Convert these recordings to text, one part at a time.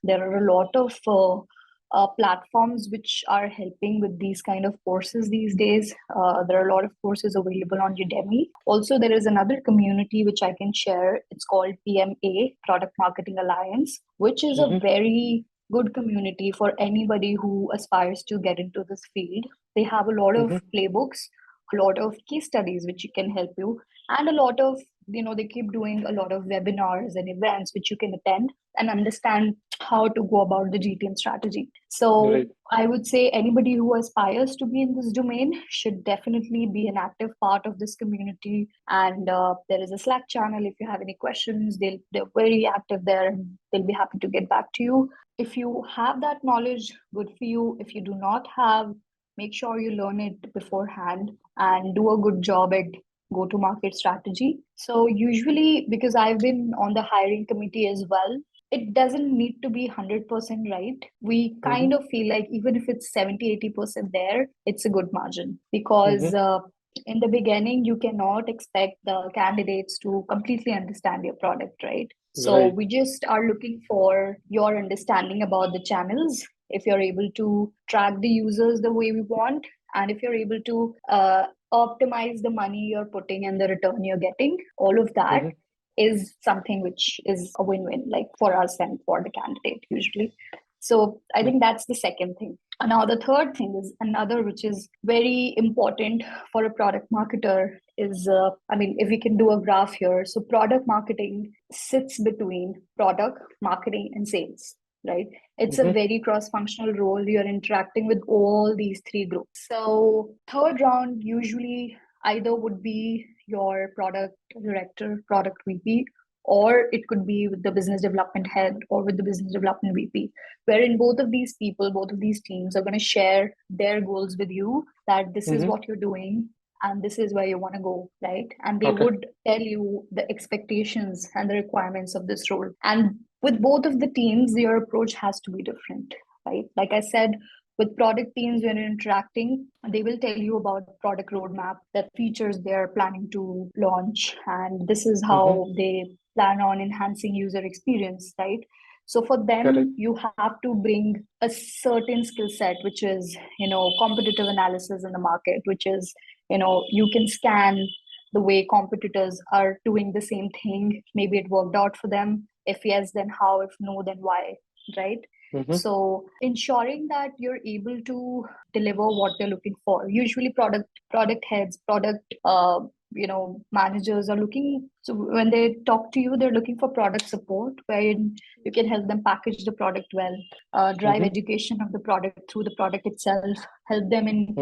There are a lot of platforms which are helping with these kind of courses these days. There are a lot of courses available on Udemy. Also, there is another community which I can share. It's called PMA, Product Marketing Alliance, which is a very good community for anybody who aspires to get into this field. They have a lot of playbooks, a lot of case studies which can help you, and a lot of, they keep doing a lot of webinars and events which you can attend and understand how to go about the GTM strategy. So Right. I would say anybody who aspires to be in this domain should definitely be an active part of this community. And there is a Slack channel. If you have any questions, they're very active there and they'll be happy to get back to you. If you have that knowledge, good for you. If you do not have, make sure you learn it beforehand and do a good job at go-to-market strategy. So usually, because I've been on the hiring committee as well, it doesn't need to be 100% right. We kind of feel like even if it's 70-80% there, it's a good margin, because in the beginning, you cannot expect the candidates to completely understand your product, right? So Right. we just are looking for your understanding about the channels. If you're able to track the users the way we want, and if you're able to optimize the money you're putting and the return you're getting, all of that is something which is a win-win, like for us and for the candidate usually. So I think that's the second thing. And now the third thing is another which is very important for a product marketer is, if we can do a graph here. So product marketing sits between product, marketing, and sales, right? It's a very cross-functional role. You're interacting with all these three groups. So third round usually either would be your product director, product VP, or it could be with the business development head or with the business development VP, wherein both of these people, both of these teams are going to share their goals with you, that this is what you're doing and this is where you want to go, right? And they would tell you the expectations and the requirements of this role. And with both of the teams, your approach has to be different, right? Like I said, with product teams, when you're interacting, they will tell you about product roadmap, that features they're planning to launch, and this is how they plan on enhancing user experience, right? So for them, you have to bring a certain skill set, which is, competitive analysis in the market, which is, you can scan the way competitors are doing the same thing. Maybe it worked out for them. If yes, then how? If no, then why, right? So ensuring that you're able to deliver what they're looking for. Usually product heads, product managers are looking, so when they talk to you, they're looking for product support, wherein you can help them package the product well, drive education of the product through the product itself, help them in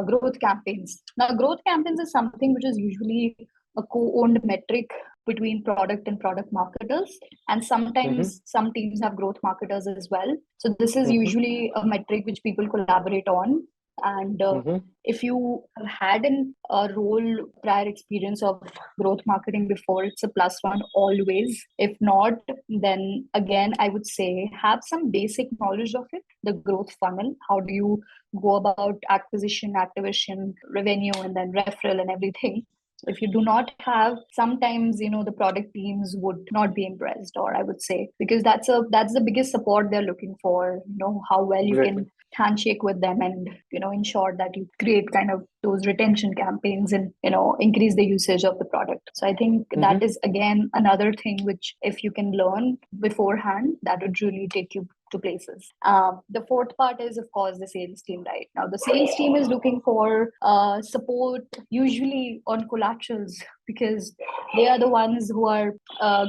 growth campaigns. Now, growth campaigns is something which is usually a co-owned metric between product and product marketers, and sometimes some teams have growth marketers as well. So this is usually a metric which people collaborate on. And if you have had a role prior experience of growth marketing before, it's a plus one always. If not, then again, I would say have some basic knowledge of it, the growth funnel. How do you go about acquisition, activation, revenue, and then referral and everything? If you do not have, sometimes, the product teams would not be impressed, or I would say, because that's the biggest support they're looking for, how well you can handshake with them and, ensure that you create kind of those retention campaigns and, increase the usage of the product. So I think that is, again, another thing which if you can learn beforehand, that would really take you to places. The fourth part is, of course, the sales team, right? Now, the sales team is looking for support, usually on collaterals, because they are the ones who are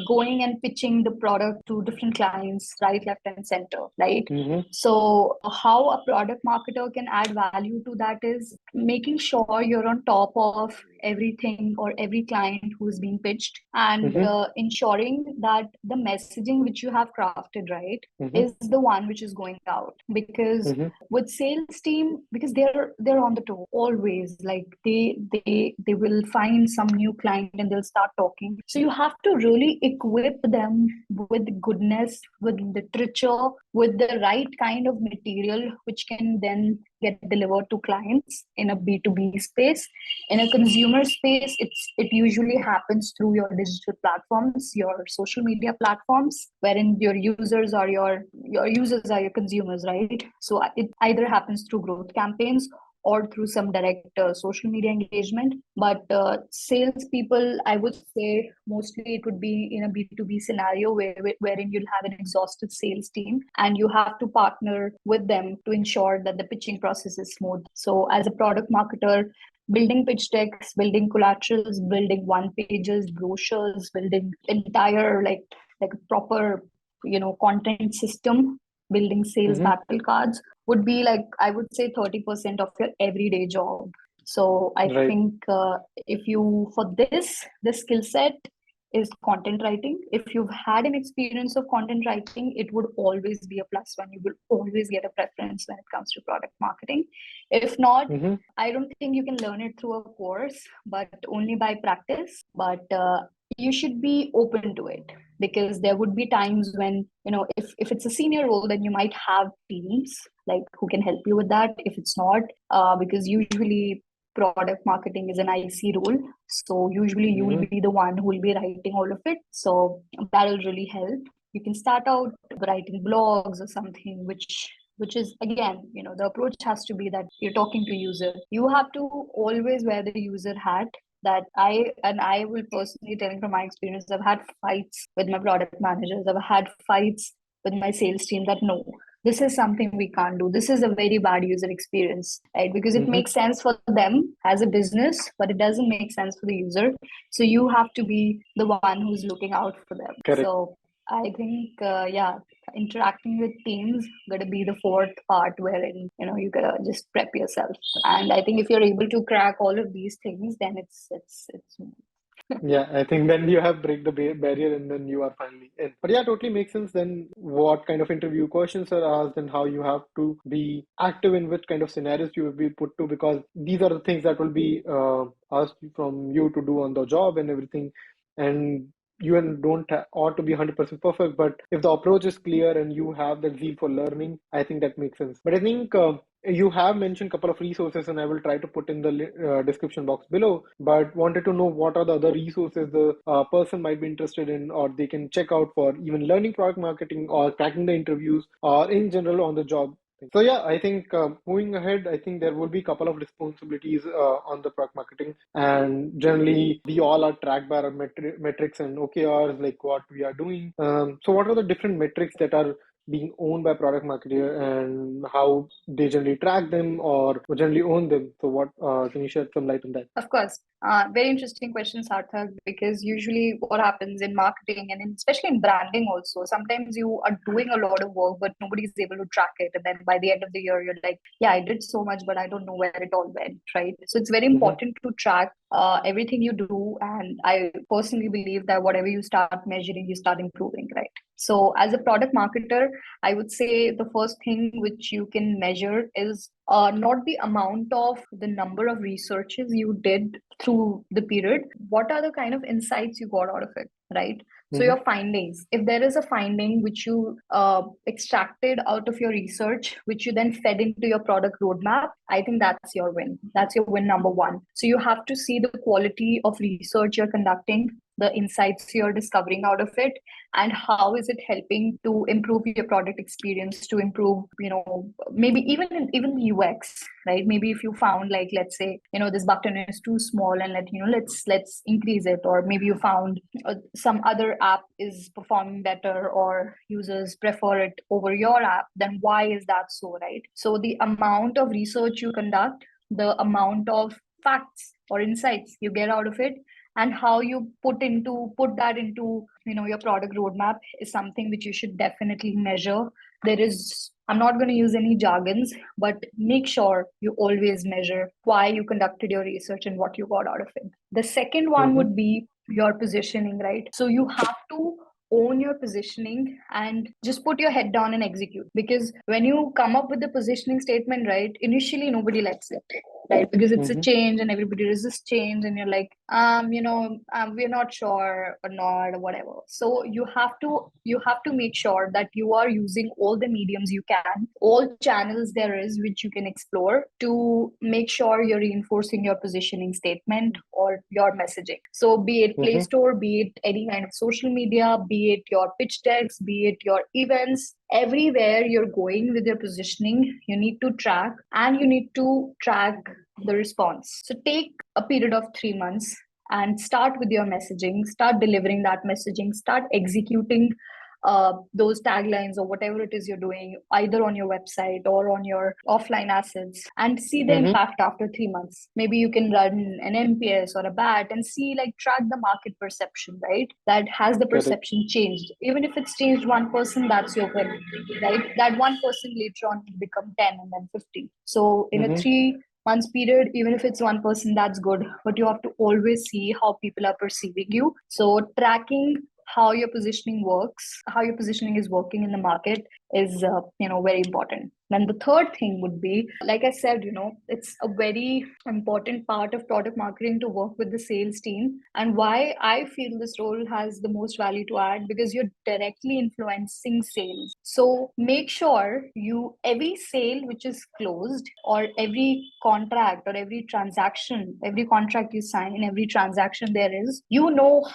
going and pitching the product to different clients, right, left, and center, right? So how a product marketer can add value to that is making sure you're on top of everything or every client who's being pitched, and ensuring that the messaging which you have crafted, right, is the one which is going out. Because with sales team, because they're on the toe always, like they will find some new client and they'll start start talking. So you have to really equip them with goodness, with literature, with the right kind of material, which can then get delivered to clients in a B2B space. In a consumer space, it usually happens through your digital platforms, your social media platforms, wherein your users are your users are your consumers, right? So it either happens through growth campaigns or through some direct social media engagement. But salespeople, I would say mostly it would be in a B2B scenario wherein you'll have an exhaustive sales team and you have to partner with them to ensure that the pitching process is smooth. So as a product marketer, building pitch decks, building collaterals, building one pages, brochures, building entire like a proper content system, building sales battle cards would be like, I would say 30% of your everyday job. So I think if you, for this, the skill set is content writing. If you've had an experience of content writing, it would always be a plus one. You will always get a preference when it comes to product marketing. If not, I don't think you can learn it through a course, but only by practice. But you should be open to it, because there would be times when, if it's a senior role, then you might have teams like who can help you with that. If it's not, because usually product marketing is an IC role, so usually you will be the one who will be writing all of it. So that'll really help. You can start out writing blogs or something, which is, again, the approach has to be that you're talking to user. You have to always wear the user hat. That I will personally telling from my experience, I've had fights with my product managers. I've had fights with my sales team that no, this is something we can't do. This is a very bad user experience, right? Because it makes sense for them as a business, but it doesn't make sense for the user. So you have to be the one who's looking out for them. Correct. So I think, interacting with teams gotta be the fourth part, wherein you gotta just prep yourself. And I think if you're able to crack all of these things, then it's Yeah, I think then you have break the barrier and then you are finally in. But yeah, totally makes sense then what kind of interview questions are asked and how you have to be active in which kind of scenarios you will be put to, because these are the things that will be asked from you to do on the job and everything. And you don't ought to be 100% perfect, but if the approach is clear and you have that zeal for learning, I think that makes sense. But I think you have mentioned a couple of resources, and I will try to put in the description box below, but wanted to know what are the other resources the person might be interested in, or they can check out for even learning product marketing or cracking the interviews or in general on the job. So yeah, I think moving ahead, I think there will be a couple of responsibilities on the product marketing, and generally we all are tracked by our metrics and OKRs, like what we are doing. So what are the different metrics that are being owned by product marketer and how they generally track them or generally own them? So what can you shed some light on that? Of course. Very interesting question, Sarthak, because usually what happens in marketing and especially in branding also, sometimes you are doing a lot of work, but nobody is able to track it. And then by the end of the year, you're like, yeah, I did so much, but I don't know where it all went, right? So it's very important to track everything you do. And I personally believe that whatever you start measuring, you start improving, right? So as a product marketer, I would say the first thing which you can measure is not the amount of the number of researches you did through the period. What are the kind of insights you got out of it, right? So your findings, if there is a finding which you extracted out of your research, which you then fed into your product roadmap, I think that's your win. That's your win number one. So you have to see the quality of research you're conducting, the insights you're discovering out of it, and how is it helping to improve your product experience, to improve, maybe even the UX, right? Maybe if you found, like, let's say, this button is too small and let's increase it, or maybe you found some other app is performing better or users prefer it over your app, then why is that so, right? So the amount of research you conduct, the amount of facts or insights you get out of it, and how you put that into your product roadmap is something which you should definitely measure. I'm not going to use any jargons, but make sure you always measure why you conducted your research and what you got out of it. The second one would be your positioning, right? So you have to own your positioning and just put your head down and execute. Because when you come up with the positioning statement, right, initially nobody likes it, right? Because it's a change and everybody resists change, and you're like, we're not sure or not or whatever. So you have to make sure that you are using all the mediums you can, all channels there is which you can explore to make sure you're reinforcing your positioning statement or your messaging. So be it Play Store, be it any kind of social media, be it your pitch decks, be it your events, everywhere you're going with your positioning, you need to track the response. So take a period of 3 months and start with your messaging, start delivering that messaging, start executing those taglines or whatever it is you're doing, either on your website or on your offline assets, and see the impact after 3 months. Maybe you can run an NPS or a BAT and see, like, track the market perception, right? That has the perception changed. Even if it's changed 1%, that's your win, right? That 1% later on will become 10 and then 50. So in a 3 months period, even if it's 1%, that's good. But you have to always see how people are perceiving you. So tracking how your positioning works, how your positioning is working in the market is, very important. Then the third thing would be, like I said, it's a very important part of product marketing to work with the sales team. And why I feel this role has the most value to add, because you're directly influencing sales. So make sure every sale which is closed, or every contract or every transaction, every contract you sign, every transaction there is,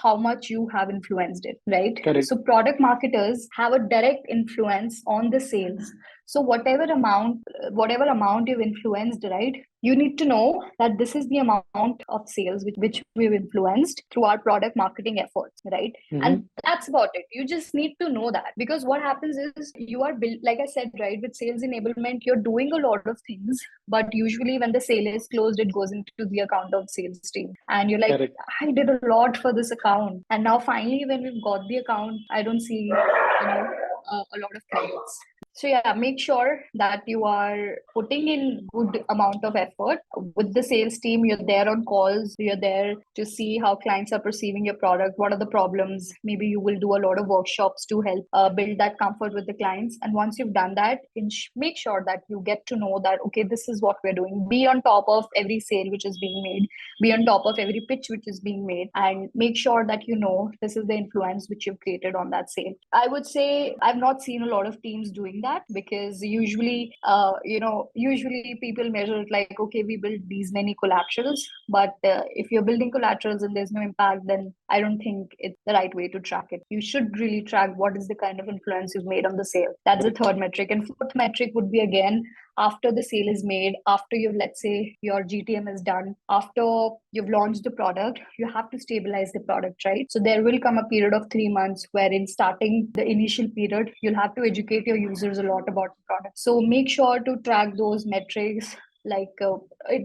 how much you have influenced it, right? Correct. So product marketers have a direct influence on the sales. So whatever amount you've influenced, right, you need to know that this is the amount of sales which we've influenced through our product marketing efforts, right? And that's about it. You just need to know that, because what happens is you are like I said, right, with sales enablement, you're doing a lot of things, but usually when the sale is closed, it goes into the account of sales team, and you're like, I did a lot for this account, and now finally when we've got the account, I don't see a lot of credits. So yeah, make sure that you are putting in good amount of effort with the sales team. You're there on calls. You're there to see how clients are perceiving your product. What are the problems? Maybe you will do a lot of workshops to help build that comfort with the clients. And once you've done that, make sure that you get to know that, okay, this is what we're doing. Be on top of every sale which is being made. Be on top of every pitch which is being made, and make sure that this is the influence which you've created on that sale. I would say I've not seen a lot of teams doing that, because usually people measure it like, okay, we build these many collaterals, but if you're building collaterals and there's no impact, then I don't think it's the right way to track it. You should really track what is the kind of influence you've made on the sale. That's the third metric. And fourth metric would be, again, after the sale is made, after let's say your GTM is done, after you've launched the product, you have to stabilize the product, right? So there will come a period of 3 months wherein, starting the initial period, you'll have to educate your users a lot about the product. So make sure to track those metrics. Like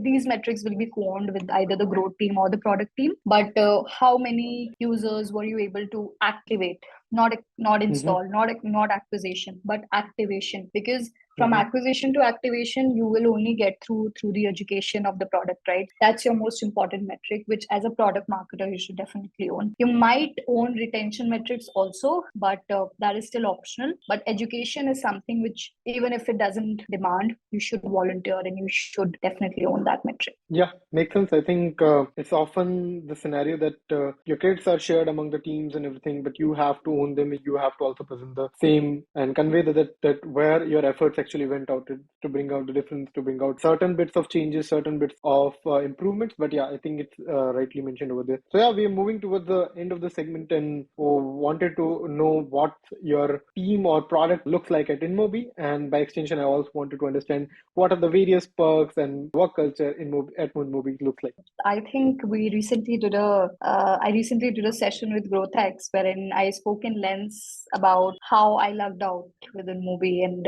these metrics will be co-owned with either the growth team or the product team. But how many users were you able to activate? Not install, not acquisition, but activation. Because from acquisition to activation, you will only get through the education of the product, right? That's your most important metric, which as a product marketer, you should definitely own. You might own retention metrics also, but that is still optional. But education is something which, even if it doesn't demand, you should volunteer, and you should definitely own that metric. Yeah, makes sense. I think it's often the scenario that your credits are shared among the teams and everything, but you have to own them. You have to also present the same and convey that where your efforts actually went out to bring out the difference, to bring out certain bits of changes, certain bits of improvements. But yeah, I think it's rightly mentioned over there. So yeah, we are moving towards the end of the segment, and wanted to know what your team or product looks like at InMobi, and by extension, I also wanted to understand what are the various perks and work culture at InMobi looks like. I think I recently did a session with GrowthX, wherein I spoke in length about how I lucked out with InMobi, and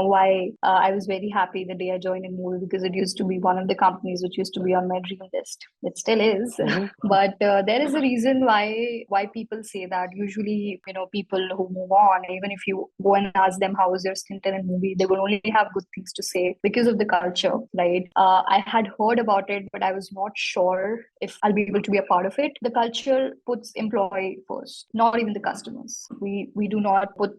why I was very happy the day I joined in movie, because it used to be one of the companies which used to be on my dream list. It still is, but there is a reason why people say that. Usually, people who move on, even if you go and ask them how was their stint in a movie, they will only have good things to say because of the culture, right? I had heard about it, but I was not sure if I'll be able to be a part of it. The culture puts employee first, not even the customers. We do not put,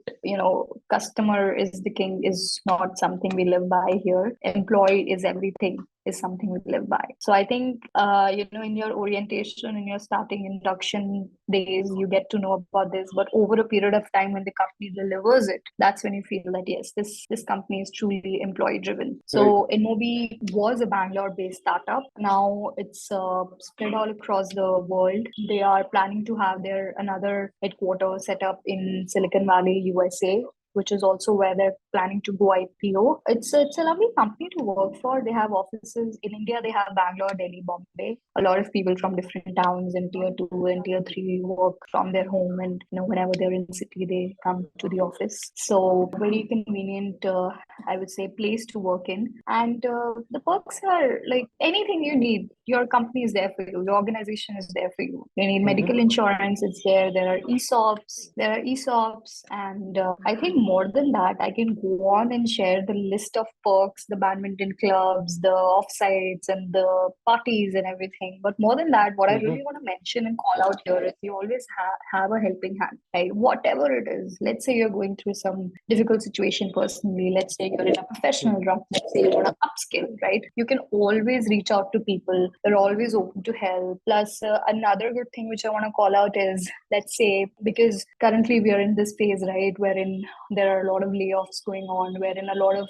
customer is the king is not something we live by here. Employee is everything, is something we live by. So I think, in your orientation, in your starting induction days, you get to know about this. But over a period of time, when the company delivers it, that's when you feel that, yes, this company is truly employee driven. So InMobi was a Bangalore-based startup. Now it's spread all across the world. They are planning to have another headquarters set up in Silicon Valley, USA, which is also where they're planning to go IPO. It's a lovely company to work for. They have offices in India. They have Bangalore, Delhi, Bombay. A lot of people from different towns in tier 2 and tier 3 work from their home, and whenever they're in city, they come to the office. So very convenient, I would say, place to work in. And the perks are like anything you need, your company is there for you. Your organization is there for you. You need medical insurance, it's there. There are ESOPs, and I think more than that, I can go on and share the list of perks, the badminton clubs, the offsites, and the parties and everything. But more than that, what I really want to mention and call out here is you always have a helping hand, right? Whatever it is. Let's say you're going through some difficult situation personally. Let's say you're in a professional run. Let's say you want to upskill, right? You can always reach out to people. They're always open to help. Plus, another good thing which I want to call out is, let's say, because currently we are in this phase, right, wherein there are a lot of layoffs going on, wherein a lot of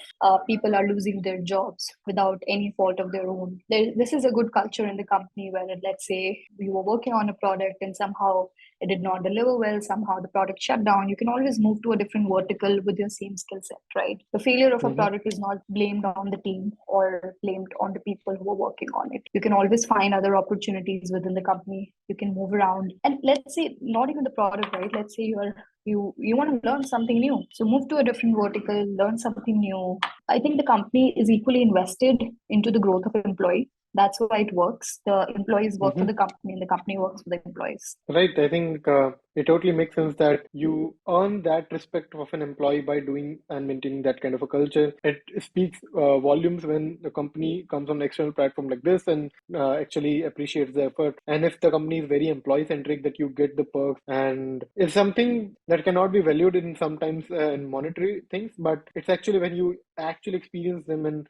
people are losing their jobs without any fault of their own. This is a good culture in the company where, let's say, you were working on a product and somehow it did not deliver well, somehow the product shut down. You can always move to a different vertical with your same skill set, right? The failure of a product is not blamed on the team or blamed on the people who are working on it. You can always find other opportunities within the company. You can move around. And let's say, not even the product, right? Let's say you want to learn something new. So move to a different vertical, learn something new. I think the company is equally invested into the growth of employee. That's why it works. The employees work for the company and the company works for the employees. Right. I think it totally makes sense that you earn that respect of an employee by doing and maintaining that kind of a culture. It speaks volumes when the company comes on an external platform like this and actually appreciates the effort. And if the company is very employee centric, that you get the perks, and it's something that cannot be valued in sometimes in monetary things, but it's actually when you actually experience them and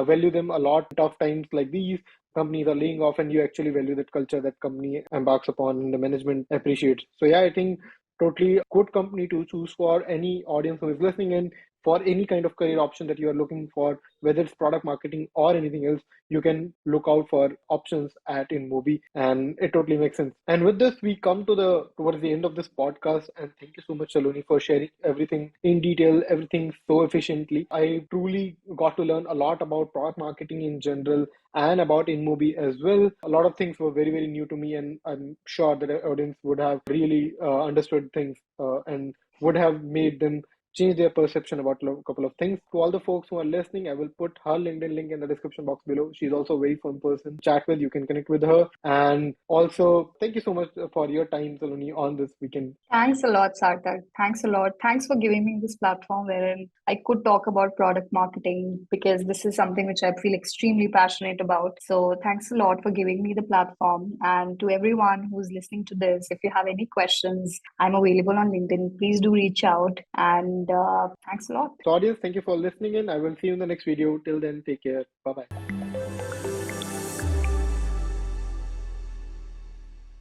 value them a lot. Tough times like these, companies are laying off, and you actually value that culture that company embarks upon and the management appreciates. So yeah, I think totally a good company to choose for any audience who is listening in, for any kind of career option that you are looking for, whether it's product marketing or anything else. You can look out for options at InMobi, and it totally makes sense. And with this, we come towards the end of this podcast. And thank you so much, Saloni, for sharing everything in detail, everything so efficiently. I truly got to learn a lot about product marketing in general and about InMobi as well. A lot of things were very, very new to me, and I'm sure that the audience would have really understood things and would have made them change their perception about a couple of things. To all the folks who are listening, I will put her LinkedIn link in the description box below. She's also a very fun person to chat with. You can connect with her. And also, thank you so much for your time, Saloni, on this weekend. Thanks a lot, Sarthak. Thanks a lot. Thanks for giving me this platform wherein I could talk about product marketing, because this is something which I feel extremely passionate about. So thanks a lot for giving me the platform. And to everyone who's listening to this, if you have any questions, I'm available on LinkedIn. Please do reach out. And thanks a lot. So audience, thank you for listening in. I will see you in the next video. Till then, take care. Bye-bye.